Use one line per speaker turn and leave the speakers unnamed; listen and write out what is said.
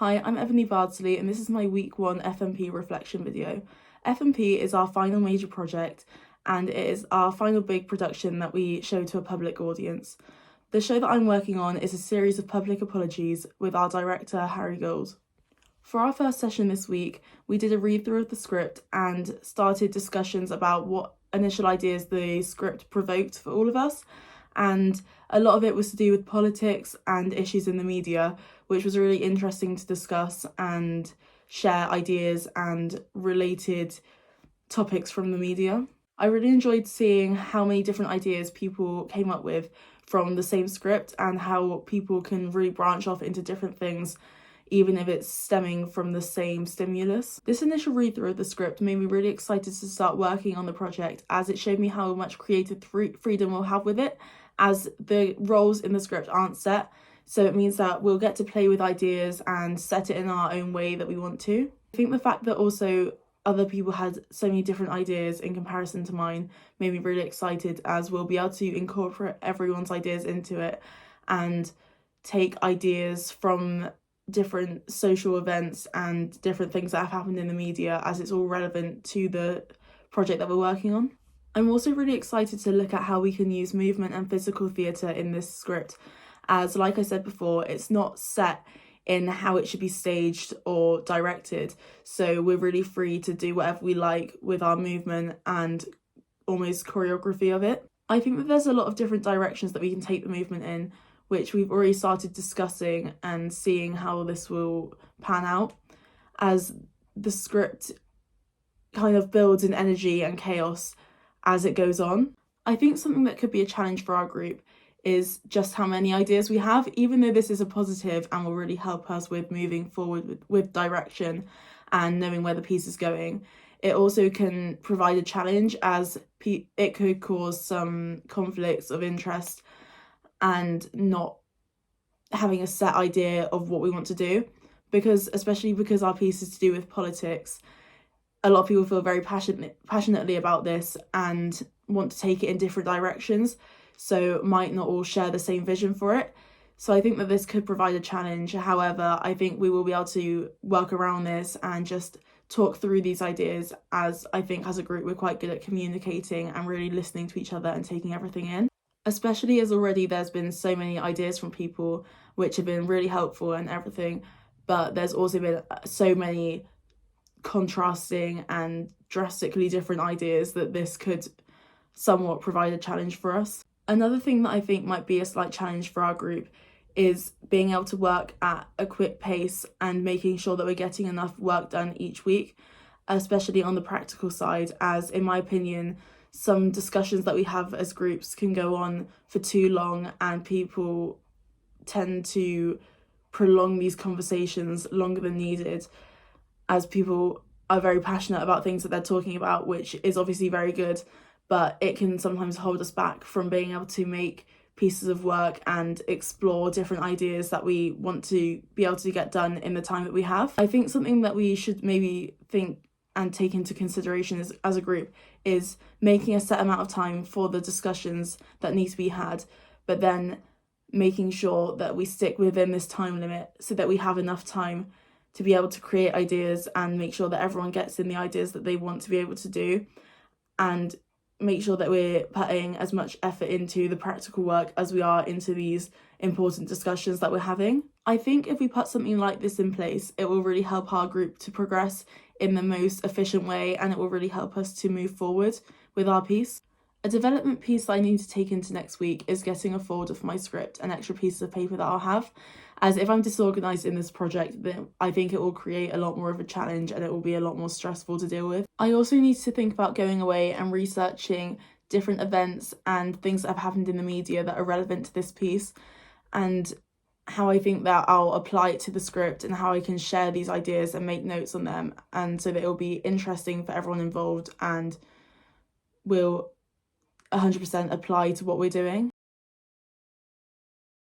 Hi, I'm Ebony Bardsley and this is my week 1 FMP reflection video. FMP is our final major project and it is our final big production that we show to a public audience. The show that I'm working on is a series of public apologies with our director Harry Gould. For our first session this week, we did a read through of the script and started discussions about what initial ideas the script provoked for all of us, and a lot of it was to do with politics and issues in the media, which was really interesting to discuss and share ideas and related topics from the media. I really enjoyed seeing how many different ideas people came up with from the same script and how people can really branch off into different things even if it's stemming from the same stimulus. This initial read through of the script made me really excited to start working on the project, as it showed me how much creative freedom we'll have with it, as the roles in the script aren't set, so it means that we'll get to play with ideas and set it in our own way that we want to. I think the fact that also other people had so many different ideas in comparison to mine made me really excited, as we'll be able to incorporate everyone's ideas into it and take ideas from different social events and different things that have happened in the media, as it's all relevant to the project that we're working on. I'm also really excited to look at how we can use movement and physical theatre in this script, as like I said before, it's not set in how it should be staged or directed, so we're really free to do whatever we like with our movement and almost choreography of it. I think that there's a lot of different directions that we can take the movement in, which we've already started discussing and seeing how this will pan out, as the script kind of builds in energy and chaos as it goes on. I think something that could be a challenge for our group is just how many ideas we have, even though this is a positive and will really help us with moving forward with direction and knowing where the piece is going. It also can provide a challenge, as it could cause some conflicts of interest and not having a set idea of what we want to do, especially because our piece is to do with politics. A lot of people feel very passionately about this and want to take it in different directions, so might not all share the same vision for it. So I think that this could provide a challenge. However, I think we will be able to work around this and just talk through these ideas, as I think as a group we're quite good at communicating and really listening to each other and taking everything in. Especially as already there's been so many ideas from people which have been really helpful and everything, but there's also been so many contrasting and drastically different ideas that this could somewhat provide a challenge for us. Another thing that I think might be a slight challenge for our group is being able to work at a quick pace and making sure that we're getting enough work done each week, especially on the practical side, as in my opinion some discussions that we have as groups can go on for too long and people tend to prolong these conversations longer than needed, as people are very passionate about things that they're talking about, which is obviously very good, but it can sometimes hold us back from being able to make pieces of work and explore different ideas that we want to be able to get done in the time that we have. I think something that we should maybe think and take into consideration as a group is making a set amount of time for the discussions that need to be had, but then making sure that we stick within this time limit so that we have enough time to be able to create ideas and make sure that everyone gets in the ideas that they want to be able to do, and make sure that we're putting as much effort into the practical work as we are into these important discussions that we're having. I think if we put something like this in place, it will really help our group to progress in the most efficient way, and it will really help us to move forward with our piece. A development piece that I need to take into next week is getting a folder for my script and extra pieces of paper that I'll have, as if I'm disorganised in this project, then I think it will create a lot more of a challenge and it will be a lot more stressful to deal with. I also need to think about going away and researching different events and things that have happened in the media that are relevant to this piece, and how I think that I'll apply it to the script and how I can share these ideas and make notes on them, and so that it'll be interesting for everyone involved and will 100% apply to what we're doing.